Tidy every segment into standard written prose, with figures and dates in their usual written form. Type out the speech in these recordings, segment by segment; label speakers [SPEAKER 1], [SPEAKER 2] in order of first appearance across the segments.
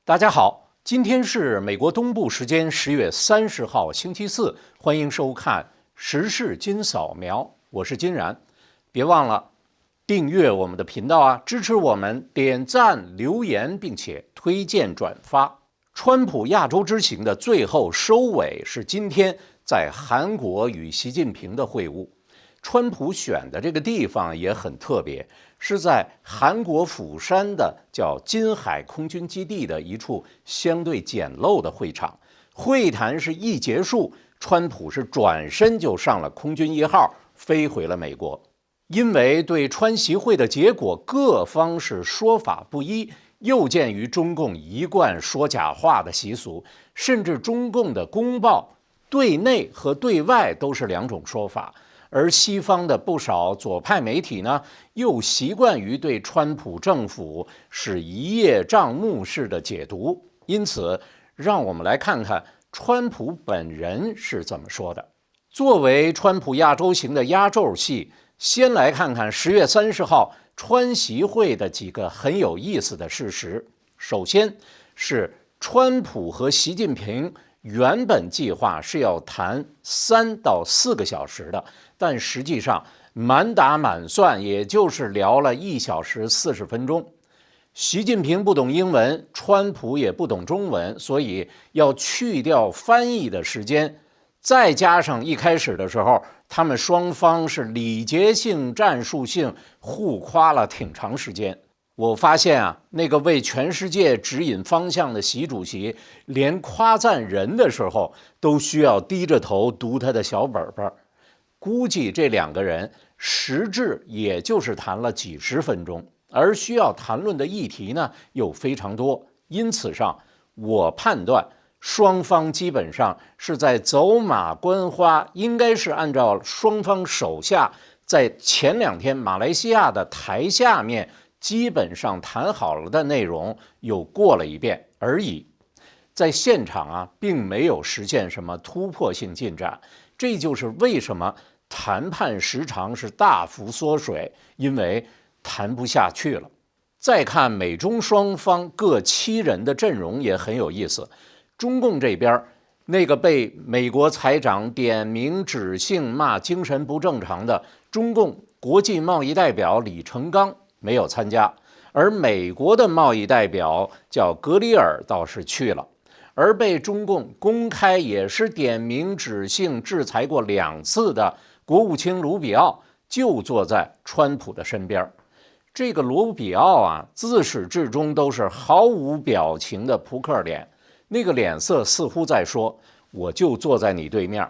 [SPEAKER 1] 大家好，今天是美国东部时间10月30号，星期四，欢迎收看时事金扫描，我是金然。别忘了订阅我们的频道啊，支持我们，点赞、留言，并且推荐转发。川普亚洲之行的最后收尾是今天在韩国与习近平的会晤。川普选的这个地方也很特别，是在韩国釜山的叫金海空军基地的一处相对简陋的会场。会谈是一结束，川普是转身就上了空军1号，飞回了美国。因为对川习会的结果，各方是说法不一，又鉴于中共一贯说假话的习俗，甚至中共的公报对内和对外都是两种说法。而西方的不少左派媒体呢，又习惯于对川普政府是一叶障目式的解读。因此，让我们来看看川普本人是怎么说的。作为川普亚洲行的压轴戏，先来看看10月30号川习会的几个很有意思的事实。首先是川普和习近平原本计划是要谈3到4个小时的，但实际上满打满算也就是聊了1小时40分钟。习近平不懂英文，川普也不懂中文，所以要去掉翻译的时间，再加上一开始的时候他们双方是礼节性、战术性互夸了挺长时间。我发现啊，那个为全世界指引方向的习主席，连夸赞人的时候都需要低着头读他的小本本。估计这2个人实质也就是谈了几十分钟，而需要谈论的议题呢又非常多。因此上，我判断双方基本上是在走马观花，应该是按照双方手下在前2天马来西亚的台下面基本上谈好了的内容又过了一遍而已。在现场啊，并没有实现什么突破性进展，这就是为什么谈判时长是大幅缩水，因为谈不下去了。再看美中双方各7人的阵容也很有意思。中共这边那个被美国财长点名指姓骂精神不正常的中共国际贸易代表李成钢没有参加，而美国的贸易代表叫格里尔倒是去了。而被中共公开也是点名指姓制裁过2次的国务卿卢比奥就坐在川普的身边。这个卢比奥啊，自始至终都是毫无表情的扑克脸，那个脸色似乎在说，我就坐在你对面，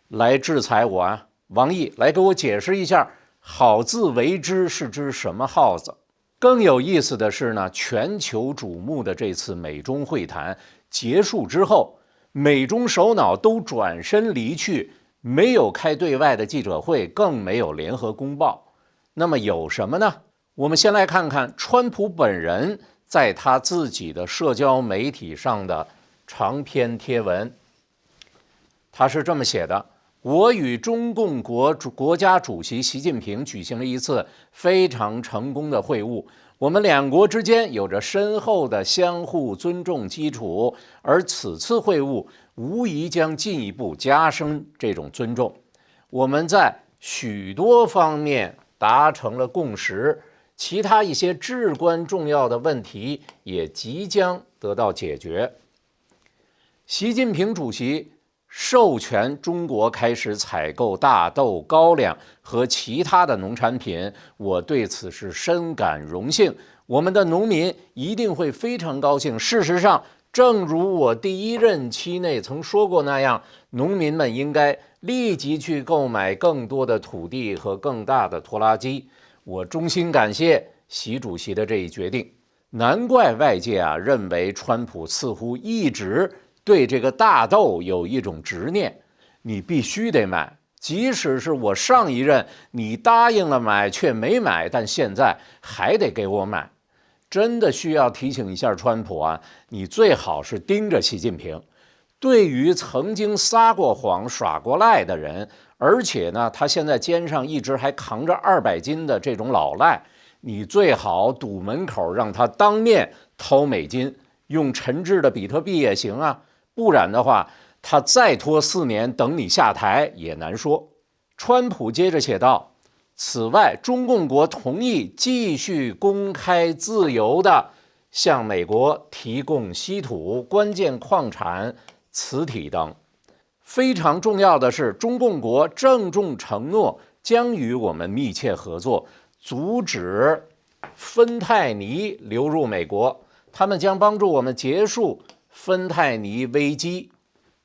[SPEAKER 1] 来制裁我啊。王毅来给我解释一下，好自为之是只什么耗子。更有意思的是呢，全球瞩目的这次美中会谈结束之后，美中首脑都转身离去，没有开对外的记者会，更没有联合公报。那么有什么呢？我们先来看看川普本人在他自己的社交媒体上的长篇贴文。他是这么写的：我与中共国家主席习近平举行了一次非常成功的会晤，我们2国之间有着深厚的相互尊重基础，而此次会晤无疑将进一步加深这种尊重。我们在许多方面达成了共识，其他一些至关重要的问题也即将得到解决。习近平主席授权中国开始采购大豆、高粱和其他的农产品，我对此是深感荣幸。我们的农民一定会非常高兴。事实上，正如我第1任期内曾说过那样，农民们应该立即去购买更多的土地和更大的拖拉机。我衷心感谢习主席的这一决定。难怪外界啊认为川普似乎一直对这个大豆有一种执念，你必须得买，即使是我上一任你答应了买却没买，但现在还得给我买。真的需要提醒一下川普啊，你最好是盯着习近平。对于曾经撒过谎、耍过赖的人，而且呢，他现在肩上一直还扛着200斤的这种老赖，你最好堵门口让他当面掏美金，用沉滞的比特币也行啊，不然的话，他再拖4年等你下台也难说。川普接着写道：此外，中共国同意继续公开自由地向美国提供稀土、关键矿产、磁体等。非常重要的是，中共国郑重承诺将与我们密切合作，阻止芬太尼流入美国。他们将帮助我们结束芬太尼危机。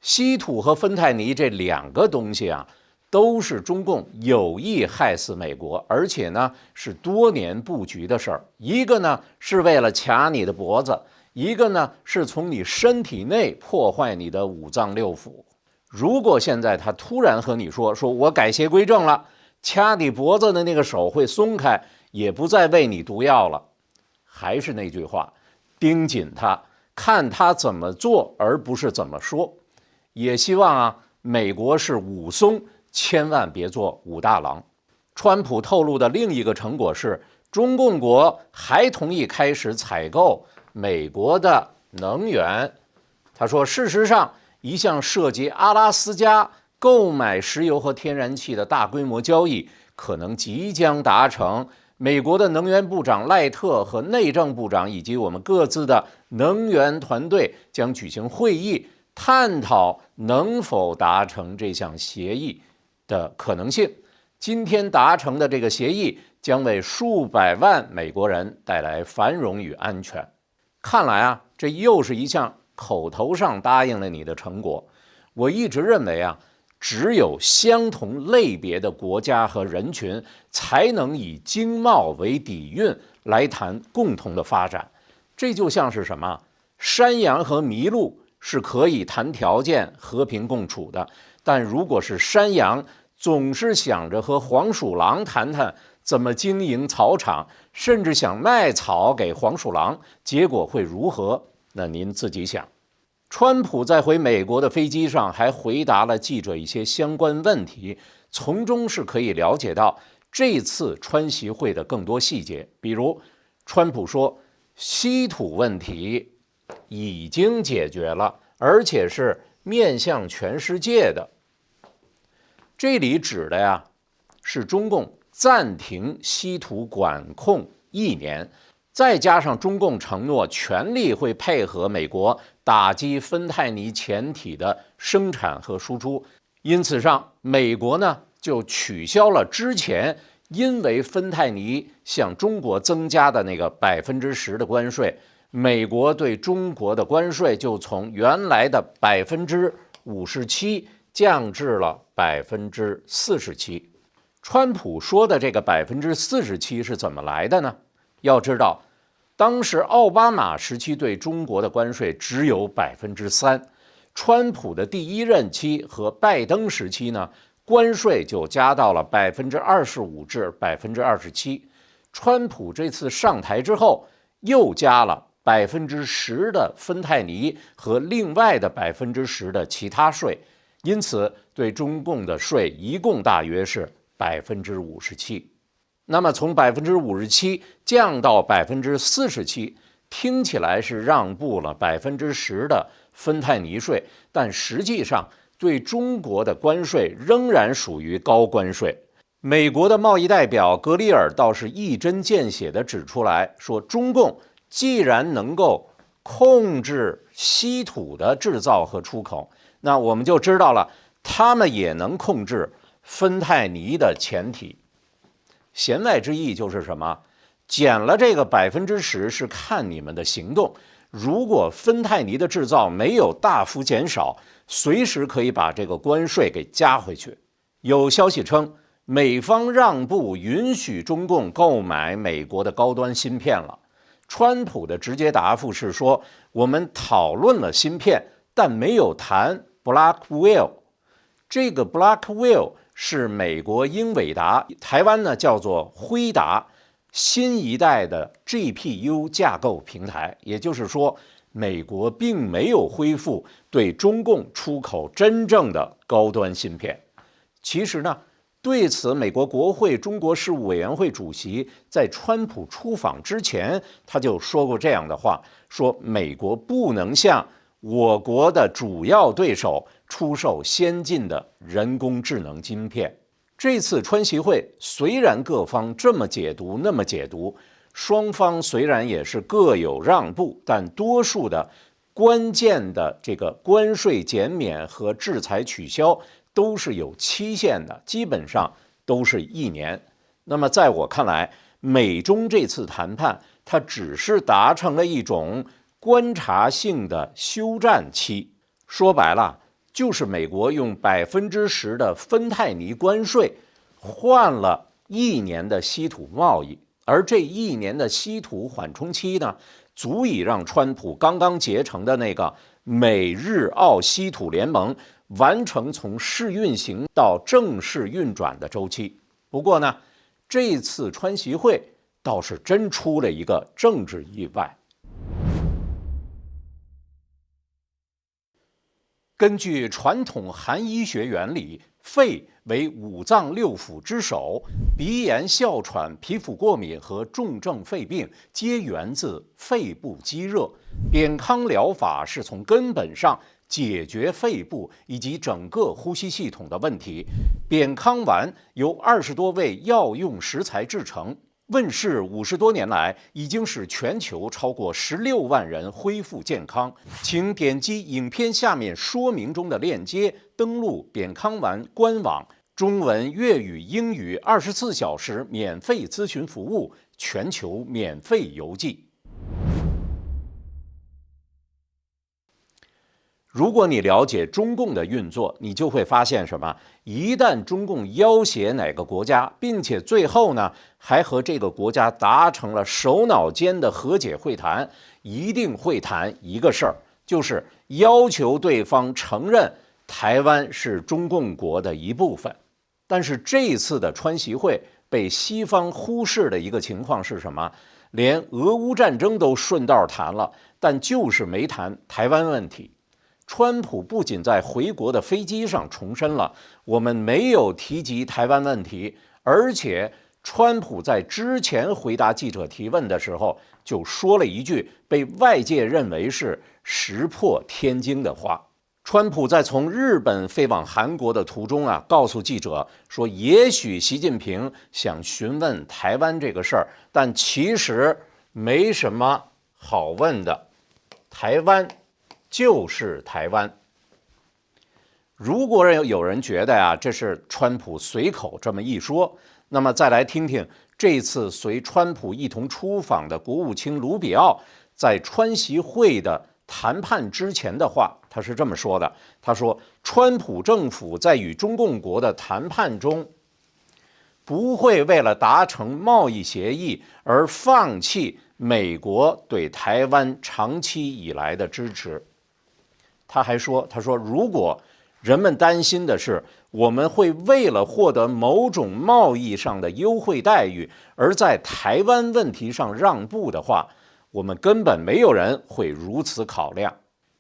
[SPEAKER 1] 稀土和芬太尼这2个东西啊，都是中共有意害死美国，而且呢是多年布局的事儿。一个呢是为了卡你的脖子，一个呢是从你身体内破坏你的5脏6腑。如果现在他突然和你说我改邪归正了，掐你脖子的那个手会松开，也不再喂你毒药了，还是那句话，盯紧他，看他怎么做，而不是怎么说。也希望啊，美国是武松，千万别做武大郎。川普透露的另一个成果是，中共国还同意开始采购美国的能源。他说，事实上，一项涉及阿拉斯加购买石油和天然气的大规模交易可能即将达成。美国的能源部长赖特和内政部长以及我们各自的能源团队将举行会议，探讨能否达成这项协议的可能性。今天达成的这个协议将为数百万美国人带来繁荣与安全。看来啊，这又是一项口头上答应了你的成果。我一直认为啊，只有相同类别的国家和人群才能以经贸为底蕴来谈共同的发展。这就像是什么？山羊和麋鹿是可以谈条件和平共处的，但如果是山羊总是想着和黄鼠狼谈谈怎么经营草场，甚至想卖草给黄鼠狼，结果会如何？那您自己想。川普在回美国的飞机上还回答了记者一些相关问题，从中是可以了解到这次川习会的更多细节。比如，川普说稀土问题已经解决了，而且是面向全世界的。这里指的呀，是中共暂停稀土管控1年，再加上中共承诺全力会配合美国打击芬太尼前体的生产和输出，因此上美国呢就取消了之前因为芬太尼向中国增加的那个10%的关税，美国对中国的关税就从原来的57%降至了47%。川普说的这个47%是怎么来的呢？要知道，当时奥巴马时期对中国的关税只有3%，川普的第1任期和拜登时期呢，关税就加到了25%至27%。川普这次上台之后，又加了10%的芬太尼和另外的10%的其他税，因此对中共的税一共大约是57%。那么从57%降到47%，听起来是让步了10%的芬太尼税，但实际上对中国的关税仍然属于高关税。美国的贸易代表格里尔倒是一针见血地指出来说，中共既然能够控制稀土的制造和出口，那我们就知道了，他们也能控制芬太尼的前体。弦外之意就是什么？减了这个10%是看你们的行动。如果芬太尼的制造没有大幅减少，随时可以把这个关税给加回去。有消息称，美方让步，允许中共购买美国的高端芯片了。川普的直接答复是说，我们讨论了芯片，但没有谈 Blackwell。这个 Blackwell 是美国英伟达，台湾呢叫做辉达，新一代的 GPU 架构平台。也就是说，美国并没有恢复对中共出口真正的高端芯片。其实呢，对此，美国国会中国事务委员会主席在川普出访之前，他就说过这样的话，说美国不能向我国的主要对手出售先进的人工智能晶片。这次川习会虽然各方这么解读那么解读，双方虽然也是各有让步，但多数的关键的这个关税减免和制裁取消都是有期限的，基本上都是1年。那么在我看来，美中这次谈判，它只是达成了一种观察性的休战期。说白了，就是美国用10%的芬太尼关税换了1年的稀土贸易，而这1年的稀土缓冲期呢，足以让川普刚刚结成的那个美日澳稀土联盟完成从试运行到正式运转的周期。不过呢，这次川习会倒是真出了一个政治意外。根据传统韩医学原理，肺为5脏6腑之首，鼻炎、哮喘、皮肤过敏和重症肺病皆源自肺部积热。扁康疗法是从根本上解决肺部以及整个呼吸系统的问题。扁康丸由20多味药用食材制成，问世50多年来，已经使全球超过16万人恢复健康。请点击影片下面说明中的链接，登录扁康丸官网，中文、粤语、英语24小时免费咨询服务，全球免费邮寄。如果你了解中共的运作，你就会发现什么？一旦中共要挟哪个国家，并且最后呢，还和这个国家达成了首脑间的和解会谈，一定会谈一个事儿，就是要求对方承认台湾是中共国的一部分。但是这一次的川习会被西方忽视的一个情况是什么？连俄乌战争都顺道谈了，但就是没谈台湾问题。川普不仅在回国的飞机上重申了我们没有提及台湾问题，而且川普在之前回答记者提问的时候就说了一句被外界认为是石破天惊的话。川普在从日本飞往韩国的途中告诉记者说，也许习近平想询问台湾这个事儿，但其实没什么好问的，台湾就是台湾。如果有人觉得这是川普随口这么一说，那么再来听听这次随川普一同出访的国务卿卢比奥在川习会的谈判之前的话，他是这么说的，他说川普政府在与中共国的谈判中不会为了达成贸易协议而放弃美国对台湾长期以来的支持。他还说，如果人们担心的是我们会为了获得某种贸易上的优惠待遇而在台湾问题上让步的话，我们根本没有人会如此考量。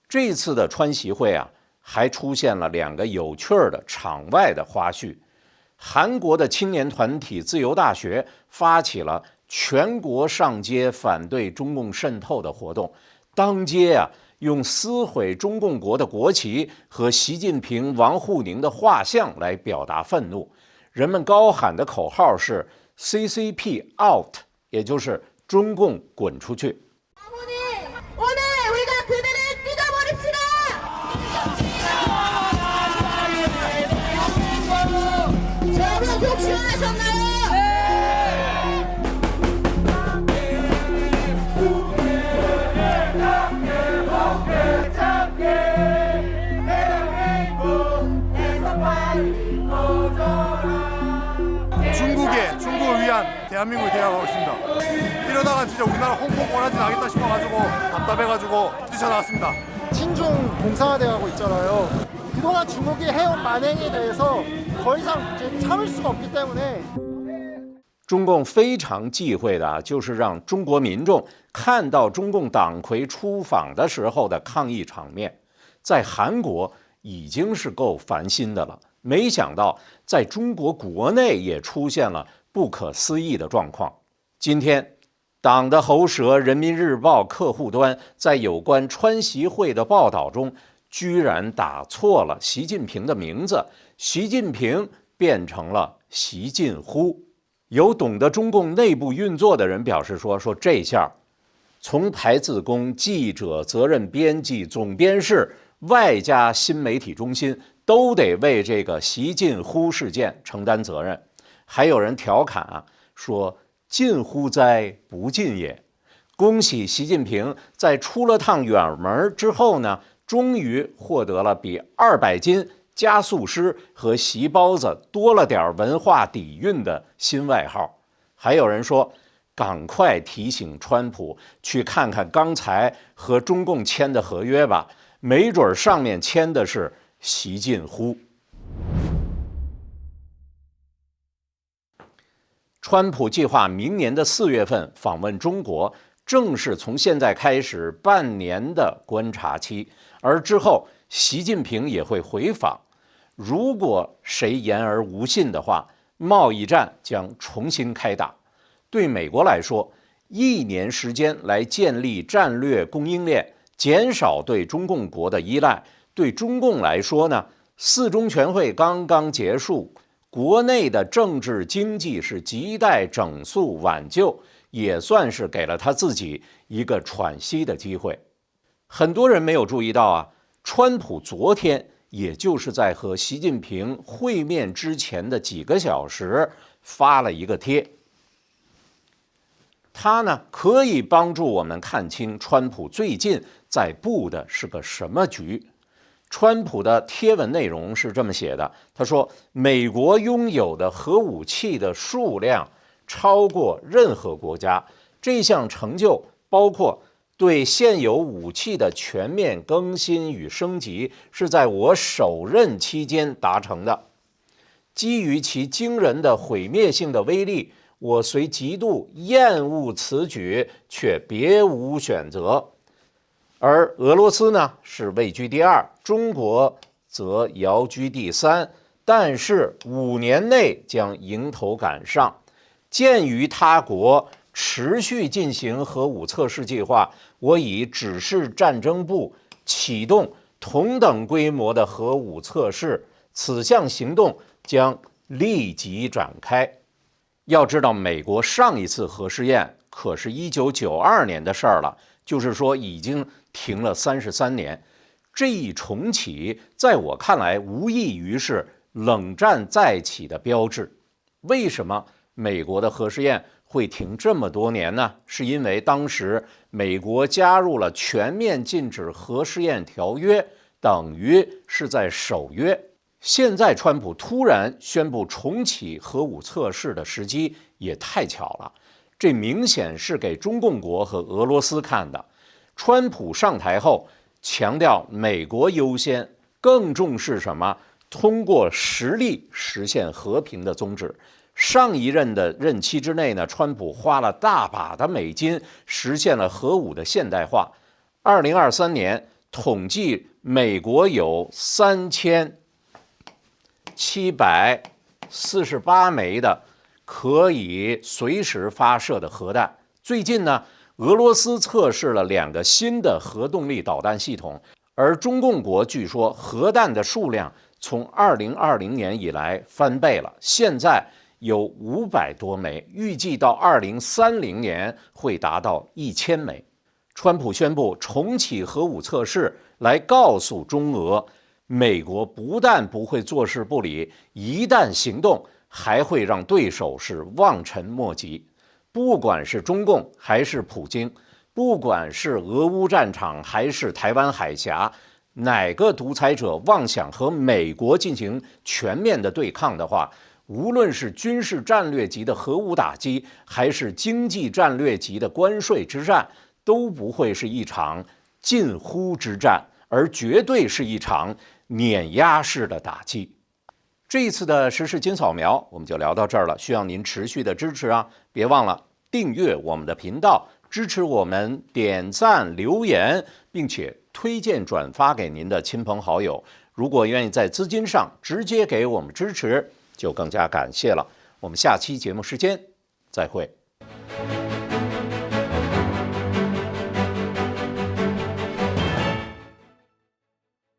[SPEAKER 1] 这次的川习会还出现了2个有趣的场外的花絮。韩国的青年团体自由大学发起了全国上街反对中共渗透的活动，当街用撕毁中共国的国旗和习近平、王沪宁的画像来表达愤怒。人们高喊的口号是 CCP out， 也就是中共滚出去。
[SPEAKER 2] 중국을 위한 대한민국이 되어가고 있습니다. 이러다가 진짜 우리나라 홍콩 원하진 않겠다 싶어가지고 답답해가지고 뛰쳐나왔습니다.
[SPEAKER 3] 친중 공상화돼가고 있잖아요. 그동안 중국이 해온 만행에 대해서 더 이상 참을 수가 없기 때문에
[SPEAKER 1] 中共非常忌讳的就是让中国民众看到中共党魁出访的时候的抗议场面。在韩国已经是够烦心的了，没想到在中国国内也出现了不可思议的状况。今天，党的喉舌《人民日报》客户端在有关川习会的报道中，居然打错了习近平的名字，习近平变成了习近乎。有懂得中共内部运作的人表示说这下，从排字工、记者、责任编辑、总编室，外加新媒体中心，都得为这个习近乎事件承担责任。还有人调侃说近乎哉，不近也。恭喜习近平在出了趟远门之后呢，终于获得了比200斤加速师和习包子多了点文化底蕴的新外号。还有人说，赶快提醒川普去看看刚才和中共签的合约吧，没准上面签的是习近乎。川普计划明年的4月份访问中国，正是从现在开始半年的观察期，而之后习近平也会回访。如果谁言而无信的话，贸易战将重新开打。对美国来说，1年时间来建立战略供应链，减少对中共国的依赖。对中共来说呢，4中全会刚刚结束，国内的政治经济是亟待整肃挽救，也算是给了他自己一个喘息的机会。很多人没有注意到川普昨天，也就是在和习近平会面之前的几个小时，发了一个贴。他呢，可以帮助我们看清川普最近在布的是个什么局。川普的贴文内容是这么写的，他说，美国拥有的核武器的数量超过任何国家，这项成就包括对现有武器的全面更新与升级，是在我首任期间达成的。基于其惊人的毁灭性的威力，我虽极度厌恶此举，却别无选择。而俄罗斯呢是位居第2，中国则遥居第3，但是5年内将迎头赶上。鉴于他国持续进行核武测试计划，我已指示战争部启动同等规模的核武测试，此项行动将立即展开。要知道，美国上一次核试验可是1992年的事儿了，就是说已经停了33年。这一重启，在我看来，无异于是冷战再起的标志。为什么美国的核试验会停这么多年呢？是因为当时美国加入了全面禁止核试验条约，等于是在守约。现在川普突然宣布重启核武测试的时机也太巧了，这明显是给中共国和俄罗斯看的。川普上台后强调美国优先，更重视什么？通过实力实现和平的宗旨。上一任的任期之内呢，川普花了大把的美金实现了核武的现代化。2023年统计，美国有3748枚的可以随时发射的核弹。最近呢，俄罗斯测试了2个新的核动力导弹系统，而中共国据说核弹的数量从2020年以来翻倍了，现在有500多枚，预计到2030年会达到1000枚。川普宣布重启核武测试，来告诉中俄，美国不但不会坐视不理，一旦行动，还会让对手是望尘莫及。不管是中共还是普京，不管是俄乌战场还是台湾海峡，哪个独裁者妄想和美国进行全面的对抗的话，无论是军事战略级的核武打击，还是经济战略级的关税之战，都不会是一场近乎之战，而绝对是一场碾压式的打击。这一次的时事金扫描我们就聊到这儿了，需要您持续的支持啊！别忘了订阅我们的频道，支持我们点赞留言，并且推荐转发给您的亲朋好友。如果愿意在资金上直接给我们支持，就更加感谢了。我们下期节目时间再会。